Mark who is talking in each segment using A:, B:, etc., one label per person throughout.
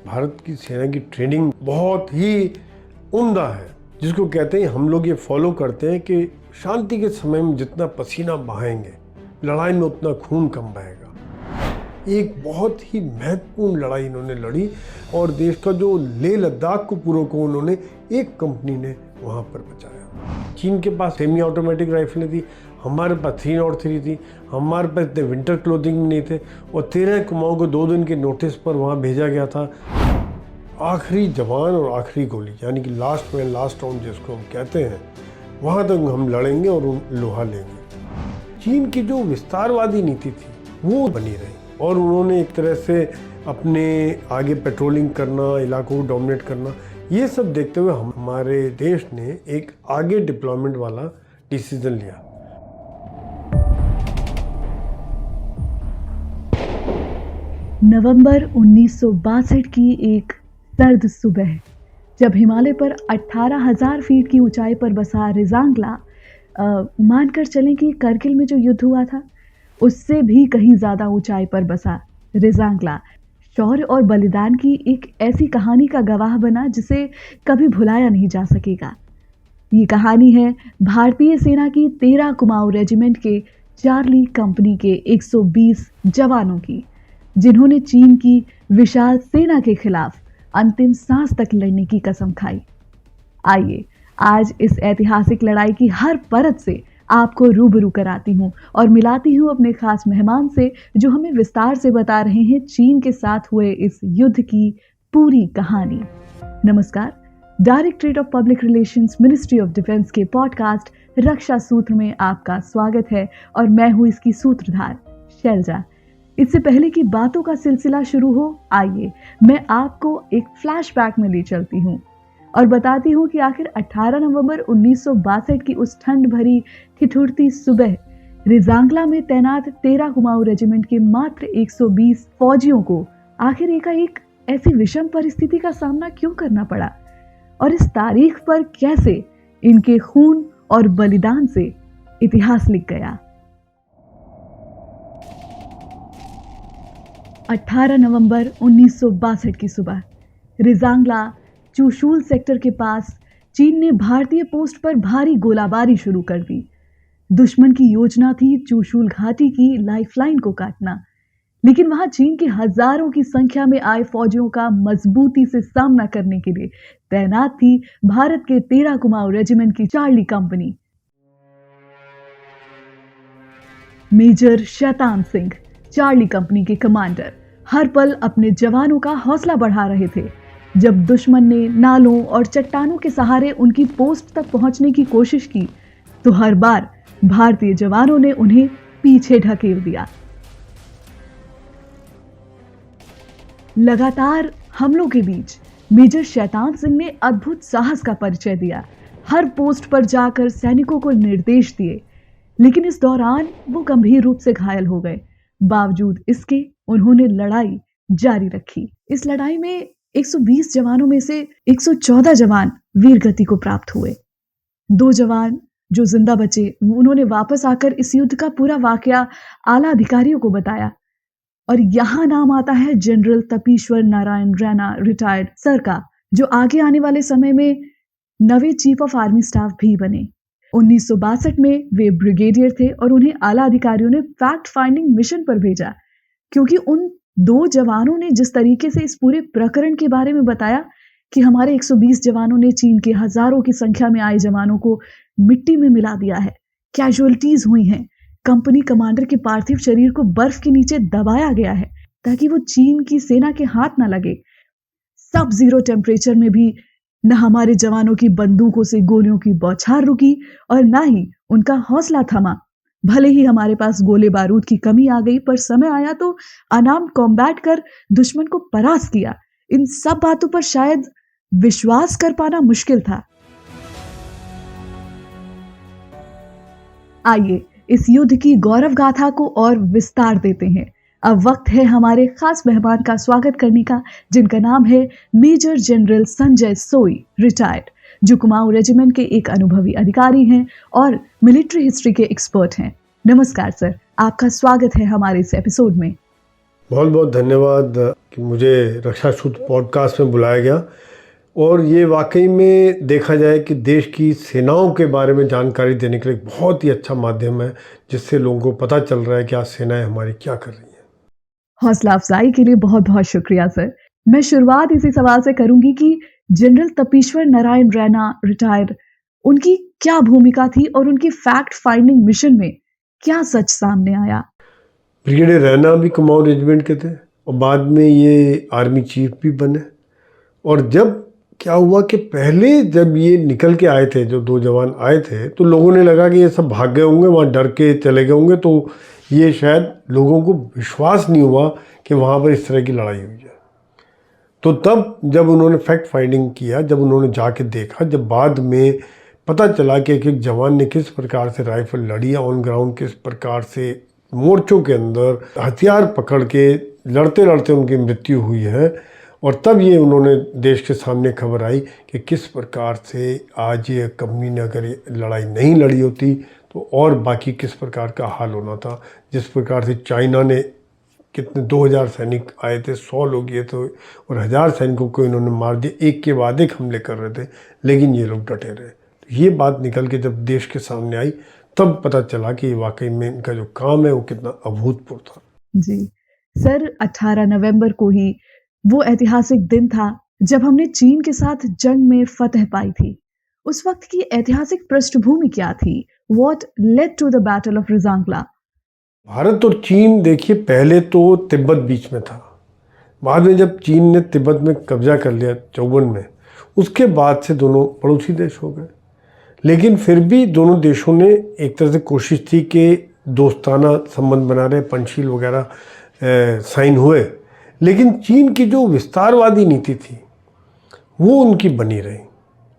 A: भारत की सेना की ट्रेनिंग बहुत ही उम्दा है, जिसको कहते हैं हम लोग ये फॉलो करते हैं कि शांति के समय में जितना पसीना बहाएंगे, लड़ाई में उतना खून कम बहेगा। एक बहुत ही महत्वपूर्ण लड़ाई इन्होंने लड़ी और देश का जो लेह लद्दाख को पूरा को उन्होंने एक कंपनी ने वहाँ पर बचाया। चीन के पास सेमी ऑटोमेटिक राइफलें थी, हमारे पास 303 थी, हमारे पास इतने विंटर क्लोथिंग नहीं थे और 13 कुमाऊं को 2 दिन के नोटिस पर वहाँ भेजा गया था। आखिरी जवान और आखिरी गोली यानी कि लास्ट मैन लास्ट राउंड जिसको हम कहते हैं, वहाँ तक हम लड़ेंगे और लोहा लेंगे। चीन की जो विस्तारवादी नीति थी वो बनी रही और उन्होंने एक तरह से अपने आगे पेट्रोलिंग करना, इलाकों को डोमिनेट करना, ये सब देखते हुए हमारे देश ने एक आगे डिप्लॉयमेंट वाला डिसीजन लिया।
B: नवंबर 1962 की एक सर्द सुबह, जब हिमालय पर 18,000 फीट की ऊंचाई पर बसा रिजांगला, मानकर चलें कि करगिल में जो युद्ध हुआ था उससे भी कहीं ज़्यादा ऊंचाई पर बसा रिजांगला शौर्य और बलिदान की एक ऐसी कहानी का गवाह बना जिसे कभी भुलाया नहीं जा सकेगा। ये कहानी है भारतीय सेना की 13 कुमाऊं रेजिमेंट के चार्ली कंपनी के 120 जवानों की, जिन्होंने चीन की विशाल सेना के खिलाफ अंतिम सांस तक लड़ने की कसम खाई। आइए आज इस ऐतिहासिक लड़ाई की हर परत से आपको रूबरू कराती हूँ और मिलाती हूँ अपने खास मेहमान से, जो हमें विस्तार से बता रहे हैं चीन के साथ हुए इस युद्ध की पूरी कहानी। नमस्कार, directorate of public relations, ministry of defence के पॉडकास्ट रक्षा सूत्र में आपका स्वागत है और मैं हूँ इसकी सूत्रधार शैलजा। इससे पहले कि बातों का सिलसिला शुरू हो, आइए मैं आपको एक फ्लैशबैक में ले चलती हूँ और बताती हूँ कि आखिर 18 नवंबर 1962 की उस ठंड भरी ठिठुरती सुबह रिजांगला में तैनात 13 कुमाऊं रेजिमेंट के मात्र 120 फौजियों को आखिर एकाएक ऐसी विषम परिस्थिति का सामना क्यों करना पड़ा और इस तारीख पर कैसे इनके खून और बलिदान से इतिहास लिख गया। 18 नवंबर 1962 की सुबह रिजांगला चुशूल सेक्टर के पास चीन ने भारतीय पोस्ट पर भारी गोलाबारी शुरू कर दी। दुश्मन की योजना थी चुशूल घाटी की लाइफलाइन को काटना, लेकिन वहां चीन के हजारों की संख्या में आए फौजियों का मजबूती से सामना करने के लिए तैनात थी भारत के 13 कुमाऊं रेजिमेंट की Charlie company. Major Shaitan Singh, Charlie company के कमांडर, हर पल अपने जवानों का हौसला बढ़ा रहे थे। जब दुश्मन ने नालों और चट्टानों के सहारे उनकी पोस्ट तक पहुंचने की कोशिश की, तो हर बार भारतीय जवानों ने उन्हें पीछे ढकेल दिया। लगातार हमलों के बीच मेजर शैतान सिंह ने अद्भुत साहस का परिचय दिया। हर पोस्ट पर जाकर सैनिकों को निर्देश दिए, लेकिन इस दौरान वो गंभीर रूप से घायल हो गए। बावजूद इसके उन्होंने लड़ाई जारी रखी। इस लड़ाई में 120 जवानों में से 114 जवान वीरगति को प्राप्त हुए। 2 जवान जो जिंदा बचे, उन्होंने वापस आकर इस युद्ध का पूरा वाकया आला अधिकारियों को बताया और यहाँ नाम आता है general Tapishwar Narayan Raina retired sir का, जो आगे आने वाले समय में नवे चीफ ऑफ आर्मी स्टाफ भी बने। 1962 में वे ब्रिगेडियर थे और उन्हें आला अधिकारियों ने फैक्ट फाइंडिंग मिशन पर भेजा, क्योंकि उन 2 जवानों ने जिस तरीके से इस पूरे प्रकरण के बारे में बताया कि हमारे 120 जवानों ने चीन के हजारों की संख्या में आए जवानों को मिट्टी में मिला दिया है, कैजुअलिटीज हुई हैं, कंपनी कमांडर के पार्थिव शरीर को बर्फ के नीचे दबाया गया है ताकि वो चीन की सेना के हाथ ना लगे। सब जीरो टेम्परेचर में भी न हमारे जवानों की बंदूकों से गोलियों की बौछार रुकी और ना ही उनका हौसला थमा। भले ही हमारे पास गोले बारूद की कमी आ गई, पर समय आया तो अनार्म्ड कॉम्बैट कर दुश्मन को परास्त किया। इन सब बातों पर शायद विश्वास कर पाना मुश्किल था। आइए इस युद्ध की गौरव गाथा को और विस्तार देते हैं। अब वक्त है हमारे खास मेहमान का स्वागत करने का, जिनका नाम है मेजर जनरल संजय सोई रिटायर्ड, जो कुमाऊं रेजिमेंट के एक अनुभवी अधिकारी हैं और मिलिट्री हिस्ट्री के एक्सपर्ट हैं। नमस्कार सर, आपका स्वागत है हमारे इस एपिसोड में।
A: बहुत बहुत धन्यवाद कि मुझे रक्षा सूत्र पॉडकास्ट में बुलाया गया। और ये वाकई में देखा जाए कि देश की सेनाओं के बारे में जानकारी देने के लिए एक बहुत ही अच्छा माध्यम है, जिससे लोगों को पता चल रहा है कि आज सेनाएं हमारी क्या कर रही हैं।
B: हौसला अफजाई के लिए बहुत बहुत शुक्रिया सर। मैं शुरुआत इसी सवाल से करूंगी कि जनरल तपीश्वर नारायण रैना रिटायर्ड, उनकी क्या भूमिका थी और उनकी फैक्ट फाइंडिंग मिशन में क्या सच सामने आया?
A: ब्रिगेडियर रैना भी कुमाऊं रेजिमेंट के थे और बाद में ये आर्मी चीफ भी बने। और जब क्या हुआ कि पहले जब ये निकल के आए थे, जो 2 जवान आए थे, तो लोगों ने लगा कि ये सब भाग गए होंगे, वहाँ डर के चले गए होंगे, तो ये शायद लोगों को विश्वास नहीं हुआ कि वहाँ पर इस तरह की लड़ाई हुई है। तो तब जब उन्होंने फैक्ट फाइंडिंग किया, जब उन्होंने जाके देखा, जब बाद में पता चला कि एक एक जवान ने किस प्रकार से राइफल लड़ी, ऑन ग्राउंड किस प्रकार से मोर्चों के अंदर हथियार पकड़ के लड़ते लड़ते उनकी मृत्यु हुई है, और तब ये उन्होंने देश के सामने खबर आई कि किस प्रकार से आज ये कंपनी ने अगर ये लड़ाई नहीं लड़ी होती तो और बाकी किस प्रकार का हाल होना था। जिस प्रकार से चाइना ने कितने 2000 सैनिक आए थे, 100 लोग ये थे और 1000 सैनिकों को इन्होंने मार दिया, एक के बाद एक हमले कर रहे थे, लेकिन ये लोग डटे रहे। तो ये बात निकल के जब देश के सामने आई, तब पता चला कि वाकई में इनका जो काम है वो कितना अभूतपूर्व था।
B: जी सर, 18 नवंबर को ही वो ऐतिहासिक दिन था जब हमने चीन के साथ जंग में फतह पाई थी। उस वक्त की ऐतिहासिक पृष्ठभूमि क्या थी? What led to the Battle of Rizangla?
A: Bharat और चीन देखिए, पहले तो तिब्बत बीच में था, बाद में जब चीन ने तिब्बत में कब्जा कर लिया 54 में, उसके बाद से दोनों पड़ोसी देश हो गए। लेकिन फिर भी दोनों देशों ने एक तरह से कोशिश थी कि दोस्ताना संबंध बना रहे, पंचशील वगैरह साइन हुए, लेकिन चीन की जो विस्तारवादी नीति थी वो उनकी बनी रही,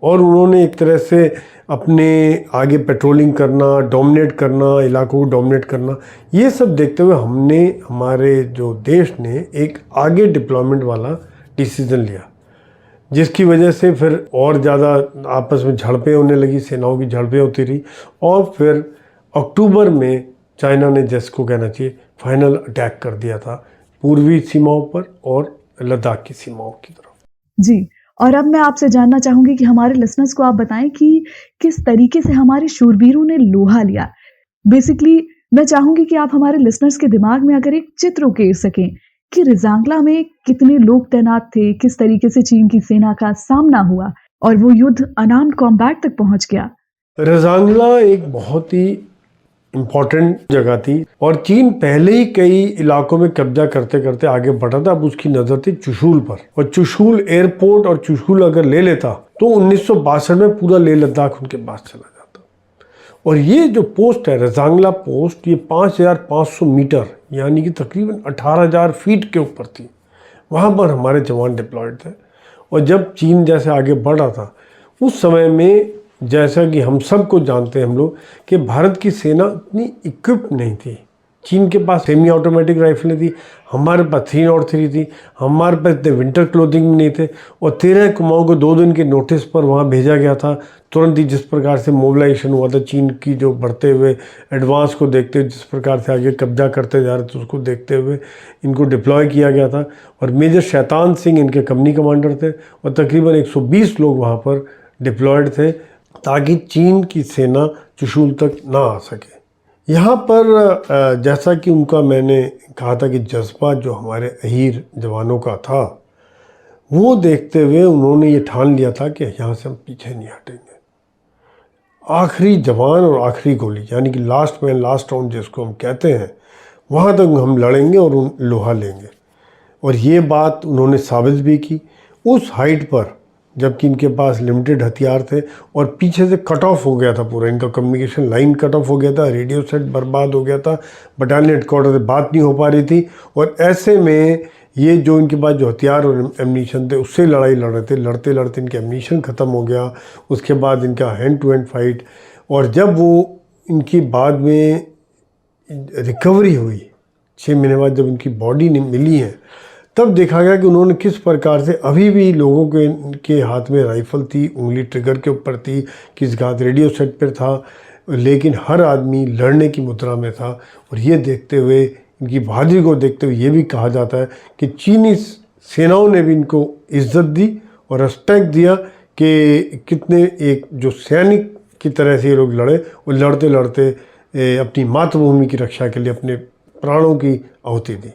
A: और उन्होंने एक तरह से अपने आगे पेट्रोलिंग करना, डोमिनेट करना, इलाकों को डोमिनेट करना, ये सब देखते हुए हमने, हमारे जो देश ने एक आगे डिप्लॉयमेंट वाला डिसीज़न लिया, जिसकी वजह से फिर और ज़्यादा आपस में झड़पें होने लगी, सेनाओं की झड़पें होती रही, और फिर अक्टूबर में चाइना ने, जिसको कहना चाहिए, फाइनल अटैक कर दिया था पूर्वी सीमाओं पर और लद्दाख की सीमाओं की तरफ।
B: जी, और अब मैं आपसे जानना चाहूंगी कि हमारे लिसनर्स को आप बताएं कि किस तरीके से हमारे शूरवीरों ने लोहा लिया। बेसिकली मैं चाहूंगी कि आप हमारे लिसनर्स के दिमाग में अगर एक चित्र उकेर सकें कि रिजांगला में कितने लोग तैनात थे, किस तरीके से चीन की सेना का सामना हुआ और वो युद्ध अनार्म्ड कॉम्बैट तक पहुंच गया।
A: रिजांगला एक बहुत ही इम्पॉर्टेंट जगह थी, और चीन पहले ही कई इलाकों में कब्जा करते करते आगे बढ़ा था। अब उसकी नज़र थी चुशूल पर, और चुशूल एयरपोर्ट और चुशूल अगर ले लेता तो 1962 में पूरा लेह लद्दाख उनके पास चला जाता। और ये जो पोस्ट है, रिजांगला पोस्ट, ये 5500 मीटर यानी कि तकरीबन 18000 फीट के ऊपर थी। वहाँ पर हमारे जवान डिप्लॉयड थे, और जब चीन जैसे आगे बढ़ रहा था उस समय में, जैसा कि हम सबको जानते हैं हम लोग, कि भारत की सेना इतनी इक्विप नहीं थी। चीन के पास सेमी ऑटोमेटिक राइफलें थी, हमारे पास 303 थी, हमारे पास इतने विंटर क्लोथिंग भी नहीं थे, और 13 कुमाऊं को 2 दिन के नोटिस पर वहाँ भेजा गया था। तुरंत ही जिस प्रकार से मोबिलाइजेशन हुआ था, चीन की जो बढ़ते हुए एडवांस को देखते हुए, जिस प्रकार से आगे कब्जा करते जा रहे थे, उसको देखते हुए इनको डिप्लॉय किया गया था। और मेजर शैतान सिंह इनके कंपनी कमांडर थे, और तकरीबन 120 लोग वहाँ पर डिप्लॉयड थे, ताकि चीन की सेना चुशूल तक ना आ सके। यहाँ पर जैसा कि उनका, मैंने कहा था कि जज्बा जो हमारे अहीर जवानों का था, वो देखते हुए उन्होंने ये ठान लिया था कि यहाँ से हम पीछे नहीं हटेंगे। आखिरी जवान और आखिरी गोली, यानी कि लास्ट मैन लास्ट राउंड जिसको हम कहते हैं, वहाँ तक हम लड़ेंगे और लोहा लेंगे। और ये बात उन्होंने साबित भी की उस हाइट पर, जबकि इनके पास लिमिटेड हथियार थे और पीछे से कट ऑफ हो गया था पूरा, इनका कम्युनिकेशन लाइन कट ऑफ हो गया था, रेडियो सेट बर्बाद हो गया था, बटालियन हेडक्वार्टर से बात नहीं हो पा रही थी। और ऐसे में ये जो इनके पास जो हथियार और एमनीशन थे, उससे लड़ाई लड़ रहे थे। लड़ते लड़ते इनके एमनीशन ख़त्म हो गया, उसके बाद इनका हैंड टू हैंड फाइट। और जब वो इनकी बाद में रिकवरी हुई, 6 महीने बाद जब इनकी बॉडी मिली है, तब देखा गया कि उन्होंने किस प्रकार से, अभी भी लोगों के हाथ में राइफ़ल थी, उंगली ट्रिगर के ऊपर थी, किसी का हाथ रेडियो सेट पर था, लेकिन हर आदमी लड़ने की मुद्रा में था। और ये देखते हुए इनकी बहादुरी को देखते हुए ये भी कहा जाता है कि चीनी सेनाओं ने भी इनको इज्जत दी और रेस्पेक्ट दिया कि कितने एक जो सैनिक की तरह से ये लोग लड़े और लड़ते लड़ते अपनी मातृभूमि की रक्षा के लिए अपने प्राणों की आहुति दी।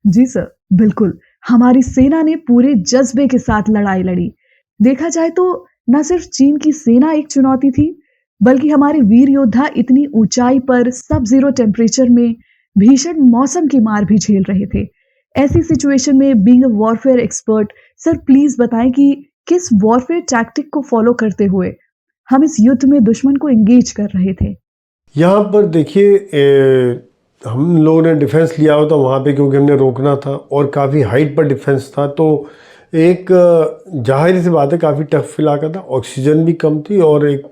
B: जी सर, बिल्कुल। हमारी सेना ने पूरे जज्बे के साथ लड़ाई लड़ी। देखा जाए तो न सिर्फ चीन की सेना एक चुनौती थी, बल्कि हमारे वीर योद्धा इतनी ऊंचाई पर सब जीरो टेम्परेचर में भीषण मौसम की मार भी झेल रहे थे। ऐसी सिचुएशन में being a warfare expert, sir please बताएं कि किस वॉरफेयर टैक्टिक को फॉलो करते हुए हम इस युद्ध में दुश्मन को एंगेज कर रहे थे।
A: यहाँ पर देखिए हम लोगों ने डिफेंस लिया होता वहाँ पे क्योंकि हमने रोकना था और काफ़ी हाइट पर डिफेंस था, तो एक जाहिर सी बात है काफ़ी टफ इलाका था, ऑक्सीजन भी कम थी और एक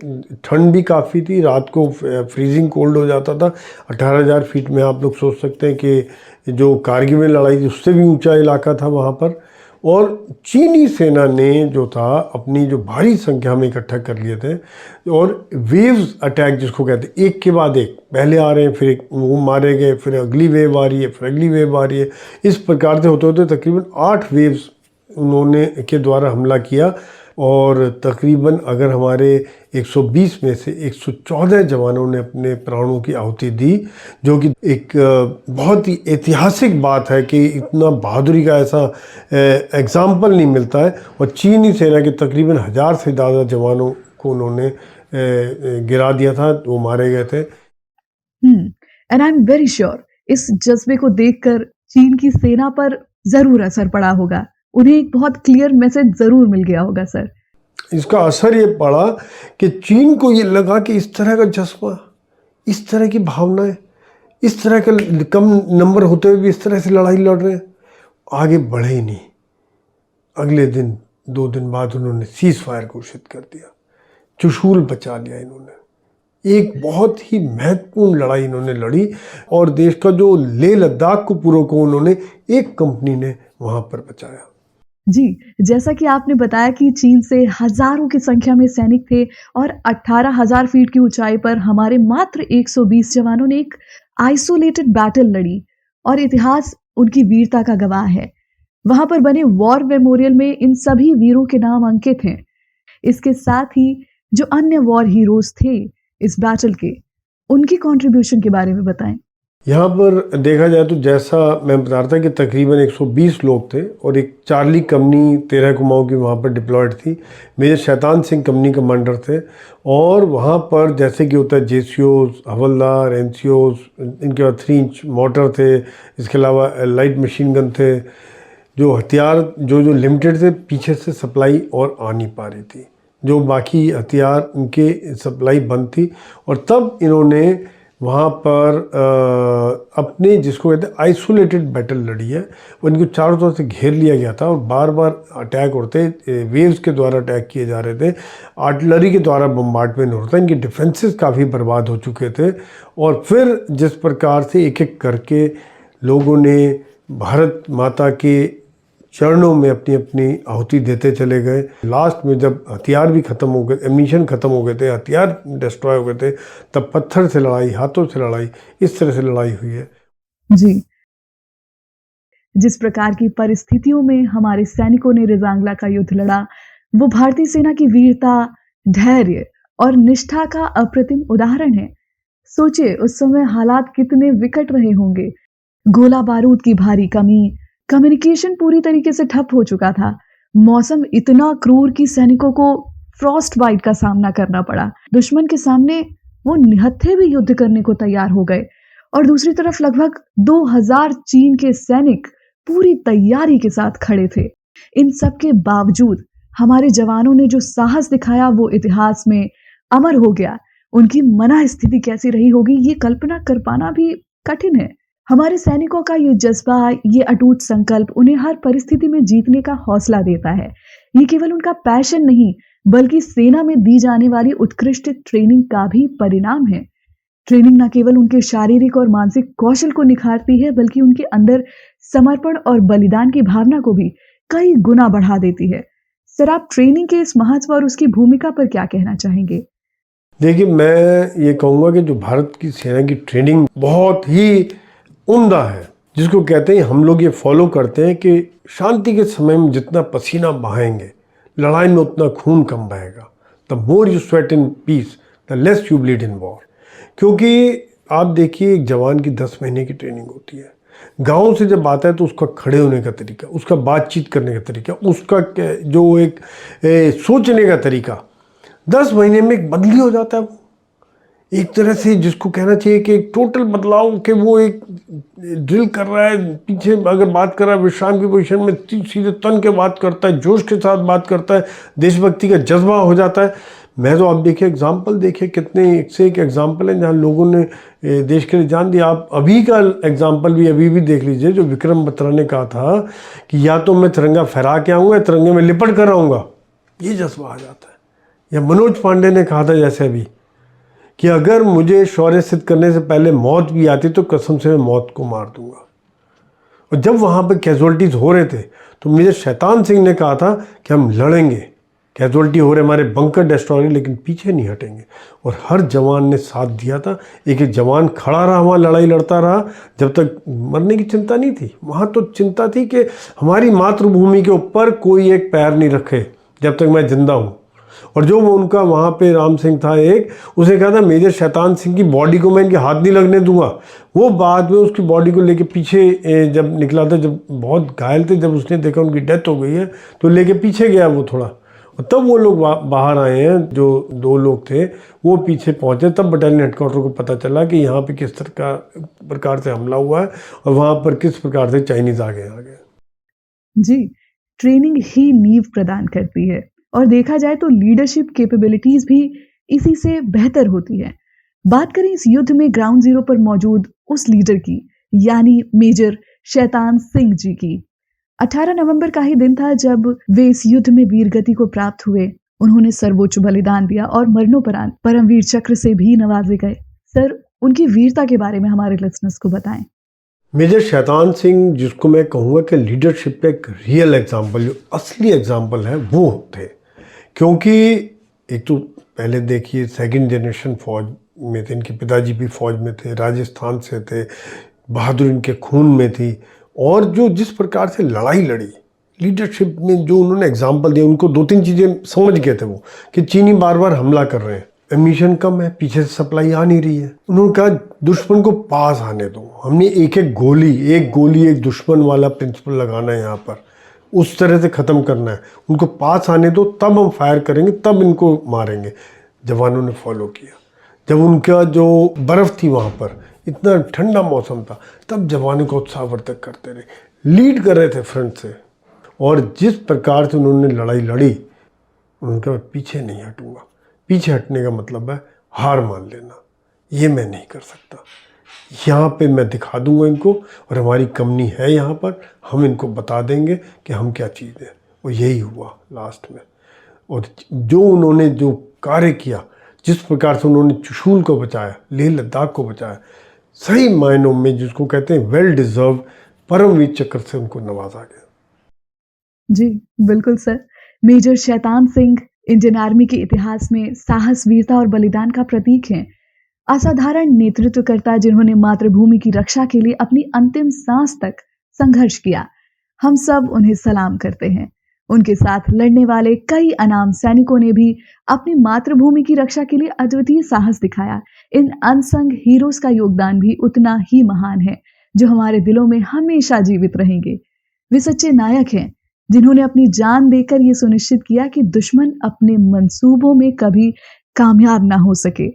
A: ठंड भी काफ़ी थी, रात को फ्रीजिंग कोल्ड हो जाता था। 18,000 फीट में आप लोग सोच सकते हैं कि जो कारगिल में लड़ाई थी उससे भी ऊंचा इलाका था वहाँ पर। और चीनी सेना ने जो था अपनी जो भारी संख्या में इकट्ठा कर लिए थे और वेव्स अटैक जिसको कहते हैं, एक के बाद एक, पहले आ रहे हैं फिर एक वो मारे गए, फिर अगली वेव आ रही है, फिर अगली वेव आ रही है, इस प्रकार से होते होते तकरीबन 8 वेव्स उन्होंने के द्वारा हमला किया और तकरीबन अगर हमारे 120 में से 114 जवानों ने अपने प्राणों की आहुति दी, जो कि एक बहुत ही ऐतिहासिक बात है कि इतना बहादुरी का ऐसा एग्जाम्पल नहीं मिलता है। और चीनी सेना के तकरीबन 1000 से ज़्यादा जवानों को उन्होंने गिरा दिया था, वो मारे गए थे।
B: And I am very sure इस जज्बे को देखकर चीन की सेना पर जरूर असर पड़ा होगा। उन्हें एक बहुत क्लियर मैसेज जरूर मिल गया होगा सर।
A: इसका असर ये पड़ा कि चीन को ये लगा कि इस तरह का जज्बा, इस तरह की भावनाएं, इस तरह के कम नंबर होते हुए भी इस तरह से लड़ाई लड़ रहे हैं, आगे बढ़े ही नहीं। अगले दिन 2 दिन बाद उन्होंने सीज फायर घोषित कर दिया, चुशूल बचा लिया इन्होंने। एक बहुत ही महत्वपूर्ण लड़ाई इन्होंने लड़ी और देश का जो लेह लद्दाख को पूरा को उन्होंने एक कंपनी ने वहां पर बचाया।
B: जी, जैसा कि आपने बताया कि चीन से हजारों की संख्या में सैनिक थे और 18,000 फीट की ऊंचाई पर हमारे मात्र 120 जवानों ने एक आइसोलेटेड बैटल लड़ी और इतिहास उनकी वीरता का गवाह है। वहां पर बने वॉर मेमोरियल में इन सभी वीरों के नाम अंकित हैं। इसके साथ ही जो अन्य वॉर हीरोज थे इस बैटल के, उनकी कंट्रीब्यूशन के बारे में बताएं।
A: यहाँ पर देखा जाए तो जैसा मैं बता रहा था कि तकरीबन 120 लोग थे और एक चार्ली कंपनी 13 कुमाऊं की वहाँ पर डिप्लॉयड थी। Major Shaitan Singh company commander थे और वहाँ पर जैसे कि होता है जेसीओज, हवलदार, एनसीओज, इनके बाद 3 इंच मोटर थे, इसके अलावा लाइट मशीन गन थे। जो हथियार जो लिमिटेड थे, पीछे से सप्लाई और आ नहीं पा रही थी, जो बाकी हथियार उनके सप्लाई बंद थी। और तब इन्होंने वहाँ पर अपने जिसको कहते हैं आइसोलेटेड बैटल लड़ी है। उनको चारों तरफ से घेर लिया गया था और बार बार अटैक होते, वेव्स के द्वारा अटैक किए जा रहे थे, आर्टिलरी के द्वारा बम्बार्डमेंट होता है, इनके डिफेंसेस काफ़ी बर्बाद हो चुके थे। और फिर जिस प्रकार से एक एक करके लोगों ने भारत माता के चरणों में अपनी अपनी आहुति देते चले गए, लास्ट में जब हथियार भी ख़त्म हो गए, एमिशन ख़त्म हो गए थे, हथियार डिस्ट्रॉय हो गए थे, तब पत्थर से लड़ाई, हाथों से लड़ाई, इस तरह से लड़ाई हुई है।
B: जी, जिस प्रकार की परिस्थितियों में हमारे सैनिकों ने रिजांगला का युद्ध लड़ा, वो भारतीय सेना की वीरता, धैर्य और निष्ठा का अप्रतिम उदाहरण है। सोचिए उस समय हालात कितने विकट रहे होंगे। गोला बारूद की भारी कमी, कम्युनिकेशन पूरी तरीके से ठप हो चुका था, मौसम इतना क्रूर कि सैनिकों को फ्रॉस्ट बाइट का सामना करना पड़ा। दुश्मन के सामने वो निहत्थे भी युद्ध करने को तैयार हो गए और दूसरी तरफ लगभग 2000 चीन के सैनिक पूरी तैयारी के साथ खड़े थे। इन सब के बावजूद हमारे जवानों ने जो साहस दिखाया वो इतिहास में अमर हो गया। उनकी मना स्थिति कैसी रही होगी ये कल्पना कर पाना भी कठिन है। हमारे सैनिकों का ये जज्बा, ये अटूट संकल्प उन्हें हर परिस्थिति में जीतने का हौसला देता है। ये केवल उनका पैशन नहीं बल्कि सेना में दी जाने वाली उत्कृष्ट ट्रेनिंग का भी परिणाम है। ट्रेनिंग न केवल उनके शारीरिक और मानसिक कौशल को निखारती है बल्कि उनके अंदर समर्पण और बलिदान की भावना को भी कई गुना बढ़ा देती है। सर, आप ट्रेनिंग के इस महत्व और उसकी भूमिका पर क्या कहना चाहेंगे?
A: देखिए, मैं ये कहूँगा कि जो भारत की सेना की ट्रेनिंग बहुत ही उम्दा है, जिसको कहते हैं हम लोग ये फॉलो करते हैं कि शांति के समय में जितना पसीना बहाएंगे, लड़ाई में उतना खून कम बहेगा। The more you sweat in peace the less you bleed in war. क्योंकि आप देखिए, एक जवान की 10 महीने की ट्रेनिंग होती है। गांव से जब आता है तो उसका खड़े होने का तरीका, उसका बातचीत करने का तरीका, उसका जो एक सोचने का तरीका 10 महीने में एक बदली हो जाता है। वो एक तरह से जिसको कहना चाहिए कि एक टोटल बदलाव, कि वो एक ड्रिल कर रहा है, पीछे अगर बात कर रहा है विश्राम की पोजीशन में सीधे तन के बात करता है, जोश के साथ बात करता है, देशभक्ति का जज्बा हो जाता है। मैं तो आप देखिए एग्जाम्पल देखिए, कितने एक से एक एग्जाम्पल हैं जहाँ लोगों ने देश के लिए जान दिया। आप अभी का एग्जाम्पल भी अभी भी देख लीजिए, जो विक्रम बत्रा ने कहा था कि या तो मैं तिरंगा फहरा के आऊँगा या तिरंगे में लिपट कर आऊँगा, ये जज्बा आ जाता है। या मनोज पांडे ने कहा था जैसे अभी कि अगर मुझे शौर्य सिद्ध करने से पहले मौत भी आती तो कसम से मैं मौत को मार दूंगा। और जब वहाँ पे कैजुअल्टीज हो रहे थे तो मेजर शैतान सिंह ने कहा था कि हम लड़ेंगे, कैजुअल्टी हो रहे हमारे बंकर डिस्ट्रॉयर, लेकिन पीछे नहीं हटेंगे। और हर जवान ने साथ दिया था। एक एक जवान खड़ा रहा, वहाँ लड़ाई लड़ता रहा, जब तक मरने की चिंता नहीं थी। वहाँ तो चिंता थी कि हमारी मातृभूमि के ऊपर कोई एक पैर नहीं रखे जब तक मैं जिंदा हूँ। और जो वो उनका वहाँ पे राम सिंह था एक, उसे कहा था मेजर शैतान सिंह की बॉडी को मैं इनके हाथ नहीं लगने दूंगा। वो बाद में उसकी बॉडी को लेके पीछे जब निकला था, जब बहुत घायल थे, जब उसने देखा उनकी डेथ हो गई है तो लेके पीछे गया वो थोड़ा। और तब वो लोग बाहर आए हैं, जो 2 लोग थे वो पीछे पहुँचे। तब बटालियन हेडक्वार्टर को पता चला कि यहाँ पे किस तरह प्रकार से हमला हुआ है और वहाँ पर किस प्रकार से चाइनीज़ आ गए।
B: जी, ट्रेनिंग ही नींव प्रदान करती है और देखा जाए तो लीडरशिप कैपेबिलिटीज भी इसी से बेहतर होती है। बात करें इस युद्ध में ग्राउंड जीरो पर मौजूद उस लीडर की, यानी मेजर शैतान सिंह जी की। 18 नवंबर का ही दिन था जब वे इस युद्ध में वीरगति को प्राप्त हुए। उन्होंने सर्वोच्च बलिदान दिया और मरणोपरांत परमवीर चक्र से भी नवाजे गए। सर, उनकी वीरता के बारे में हमारे लिसनर्स को बताएं।
A: मेजर शैतान सिंह, जिसको मैं कहूँगा कि लीडरशिप का एक रियल एग्जाम्पल, जो असली एग्जाम्पल है वो थे। क्योंकि एक तो पहले देखिए 2nd जनरेशन फौज में थे, इनके पिताजी भी फौज में थे, राजस्थान से थे, बहादुर इनके खून में थी। और जो जिस प्रकार से लड़ाई लड़ी, लीडरशिप में जो उन्होंने एग्जाम्पल दिया, उनको 2-3 चीज़ें समझ गए थे वो, कि चीनी बार बार हमला कर रहे हैं, एमिशन कम है, पीछे से सप्लाई आ नहीं रही है। उन्होंने कहा दुश्मन को पास आने दो, हमने एक गोली एक दुश्मन वाला प्रिंसिपल लगाना है, यहाँ पर उस तरह से ख़त्म करना है। उनको पास आने दो, तब हम फायर करेंगे, तब इनको मारेंगे। जवानों ने फॉलो किया। जब उनका जो बर्फ़ थी वहाँ पर, इतना ठंडा मौसम था, तब जवानों को उत्साहवर्धक करते रहे, लीड कर रहे थे फ्रंट से। और जिस प्रकार से उन्होंने लड़ाई लड़ी, उनका मैं पीछे नहीं हटूँगा। पीछे हटने का मतलब है हार मान लेना, ये मैं नहीं कर सकता। यहाँ पे मैं दिखा दूंगा इनको, और हमारी कमी है यहाँ पर, हम इनको बता देंगे कि हम क्या चीज़ है। और यही हुआ लास्ट में। और जो उन्होंने जो कार्य किया, जिस प्रकार से उन्होंने चुशूल को बचाया, लेह लद्दाख को बचाया, सही मायनों में जिसको कहते हैं वेल डिजर्व परमवीर चक्र से उनको नवाजा गया।
B: जी, बिल्कुल sir. Major Shaitan Singh Indian army के इतिहास में साहस, वीरता और बलिदान का प्रतीक हैं। असाधारण नेतृत्वकर्ता जिन्होंने मातृभूमि की रक्षा के लिए अपनी अंतिम सांस तक संघर्ष किया। हम सब उन्हें सलाम करते हैं। उनके साथ लड़ने वाले कई अनाम सैनिकों ने भी अपनी मातृभूमि की रक्षा के लिए अद्वितीय साहस दिखाया। इन अनसंग हीरोज का योगदान भी उतना ही महान है, जो हमारे दिलों में हमेशा जीवित रहेंगे। वे सच्चे नायक हैं, जिन्होंने अपनी जान देकर ये सुनिश्चित किया कि दुश्मन अपने मंसूबों में कभी कामयाब ना हो सके।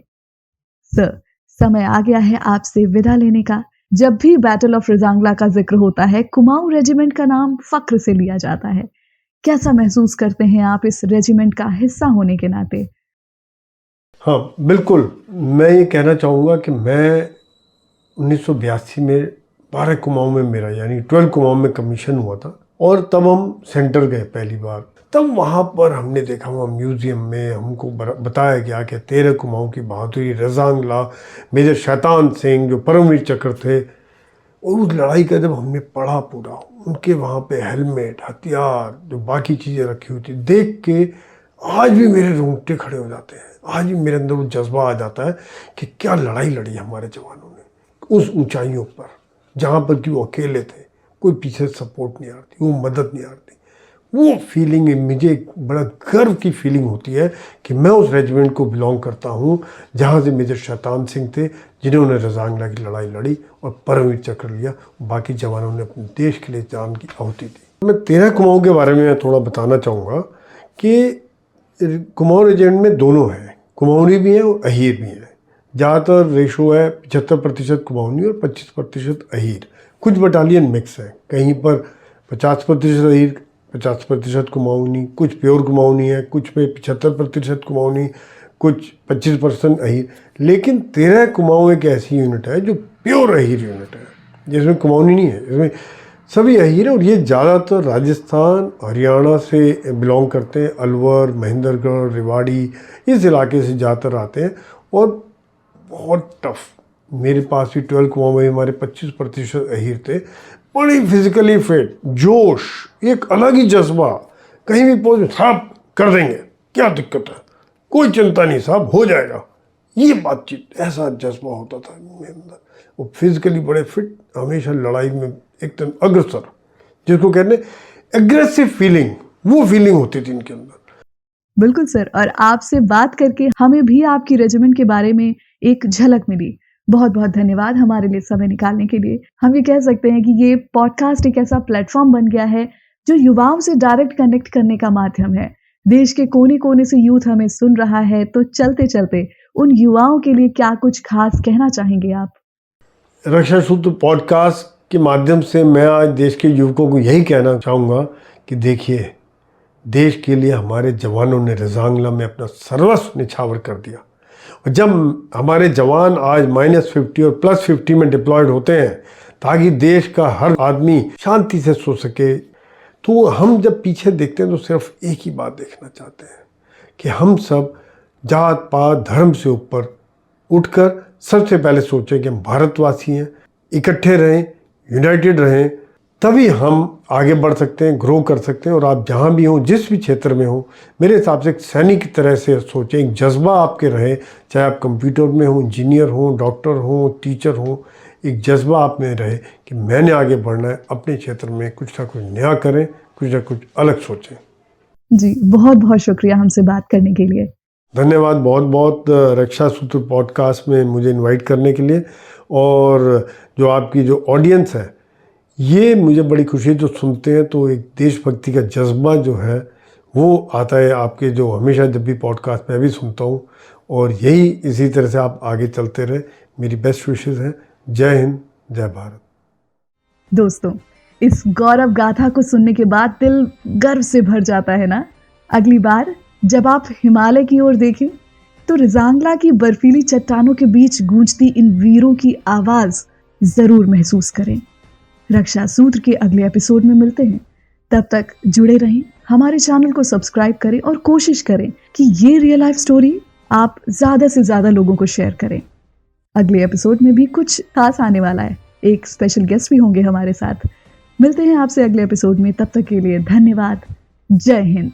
B: सर, समय आ गया है आपसे विदा लेने का। जब भी बैटल ऑफ रिजांगला का जिक्र होता है, कुमाऊं रेजिमेंट का नाम फक्र से लिया जाता है। कैसा महसूस करते हैं आप इस रेजिमेंट का हिस्सा होने के नाते?
A: हाँ बिल्कुल, मैं ये कहना चाहूँगा कि मैं 1982 में 12 कुमाऊं में मेरा यानी 12 कुमाऊं में कमीशन हुआ था। और तब हम सेंटर गए पहली बार। तब वहाँ पर हमने देखा, वहाँ म्यूज़ियम में हमको बताया गया कि 13 कुमाऊं की बहादुरी, रजांगला, मेजर शैतान सिंह जो परमवीर चक्र थे। और उस लड़ाई का जब हमने पढ़ा पूरा, उनके वहाँ पे हेलमेट, हथियार, जो बाकी चीज़ें रखी हुई थी, देख के आज भी मेरे रोंगटे खड़े हो जाते हैं। आज भी मेरे अंदर वो जज्बा आ जाता है कि क्या लड़ाई लड़ी हमारे जवानों ने उस ऊंचाइयों पर। जहाँ पर कि वो अकेले थे, कोई पीछे सपोर्ट नहीं आती, वो मदद नहीं आती। वो फीलिंग मुझे एक बड़ा गर्व की फीलिंग होती है कि मैं उस रेजिमेंट को बिलोंग करता हूँ जहाँ से मेजर शैतान सिंह थे, जिन्होंने रजांगला की लड़ाई लड़ी और परमवीर चक्र लिया। बाकी जवानों ने अपने देश के लिए जान की आहुति दी। मैं 13 कुमाऊँ के बारे में मैं थोड़ा बताना चाहूँगा कि कुमाऊँ रेजिमेंट में दोनों हैं, कुमाऊनी भी हैं और अहीर भी हैं। ज़्यादातर रेशो है 75% कुमाऊनी और 25% अहीर। कुछ बटालियन मिक्स है, कहीं पर 50% अहीर 50% कुमाऊनी, कुछ प्योर कुमाऊनी है, कुछ में 75% कुमाऊनी, कुछ 25% अहीर। लेकिन 13 कुमाऊँ एक ऐसी यूनिट है जो प्योर अहीर यूनिट है, जिसमें कुमाऊनी नहीं है, इसमें सभी अहीर है। और ये ज़्यादातर राजस्थान हरियाणा से बिलोंग करते हैं, अलवर, महेंद्रगढ़, रेवाड़ी इस इलाके से ज़्यादातर आते हैं और बहुत टफ। मेरे पास भी 12 कुमाऊँ में हमारे 25% अहीर थे, बड़ी फिजिकली फिट, जोश, एक अलग ही जज्बा। कहीं भी पहुँच साहब कर देंगे, क्या दिक्कत है, कोई चिंता नहीं साहब, हो जाएगा, ये बातचीत, ऐसा जज्बा होता था मेरे अंदर। वो फिजिकली बड़े फिट, हमेशा लड़ाई में एकदम अग्रसर, जिसको कहते हैं एग्रेसिव फीलिंग, वो फीलिंग होती थी इनके अंदर।
B: बिल्कुल सर, और आपसे बात करके हमें भी आपकी रेजिमेंट के बारे में एक झलक मिली। बहुत बहुत धन्यवाद हमारे लिए समय निकालने के लिए। हम ये कह सकते हैं कि ये पॉडकास्ट एक ऐसा प्लेटफॉर्म बन गया है जो युवाओं से डायरेक्ट कनेक्ट करने का माध्यम है। देश के कोने कोने से यूथ हमें सुन रहा है, तो चलते चलते उन युवाओं के लिए क्या कुछ खास कहना चाहेंगे आप?
A: रक्षा सूत्र पॉडकास्ट के माध्यम से मैं आज देश के युवकों को यही कहना चाहूँगा कि देखिए, देश के लिए हमारे जवानों ने रजांगला में अपना सर्वस्व निछावर कर दिया। और जब हमारे जवान आज -50 और +50 में डिप्लॉयड होते हैं ताकि देश का हर आदमी शांति से सो सके, तो हम जब पीछे देखते हैं तो सिर्फ एक ही बात देखना चाहते हैं कि हम सब जात पात धर्म से ऊपर उठकर सबसे पहले सोचें कि हम भारतवासी हैं, इकट्ठे रहें, यूनाइटेड रहें, तभी हम आगे बढ़ सकते हैं, ग्रो कर सकते हैं। और आप जहाँ भी हों, जिस भी क्षेत्र में हों, मेरे हिसाब से एक सैनिक की तरह से सोचें, एक जज्बा आपके रहे, चाहे आप कंप्यूटर में हों, इंजीनियर हों, डॉक्टर हों, टीचर हों, एक जज्बा आप में रहे कि मैंने आगे बढ़ना है, अपने क्षेत्र में कुछ ना कुछ नया करें, कुछ ना कुछ अलग सोचें।
B: जी, बहुत बहुत शुक्रिया हमसे बात करने के लिए।
A: धन्यवाद बहुत बहुत रक्षा सूत्र पॉडकास्ट में मुझे इनवाइट करने के लिए। और जो आपकी जो ऑडियंस है, ये मुझे बड़ी खुशी, जो सुनते हैं तो एक देशभक्ति का जज्बा जो है वो आता है आपके, जो हमेशा जब भी पॉडकास्ट मैं भी सुनता हूँ। और यही इसी तरह से आप आगे चलते रहे, मेरी बेस्ट विशेस हैं। जय हिंद, जय भारत।
B: दोस्तों, इस गौरव गाथा को सुनने के बाद दिल गर्व से भर जाता है ना। अगली बार जब आप हिमालय की ओर देखें तो रजांगला की बर्फीली चट्टानों के बीच गूंजती इन वीरों की आवाज जरूर महसूस करें। रक्षा सूत्र के अगले एपिसोड में मिलते हैं। तब तक जुड़े रहें, हमारे चैनल को सब्सक्राइब करें और कोशिश करें कि ये रियल लाइफ स्टोरी आप ज्यादा से ज्यादा लोगों को शेयर करें। अगले एपिसोड में भी कुछ खास आने वाला है, एक स्पेशल गेस्ट भी होंगे हमारे साथ। मिलते हैं आपसे अगले एपिसोड में, तब तक के लिए धन्यवाद। जय हिंद।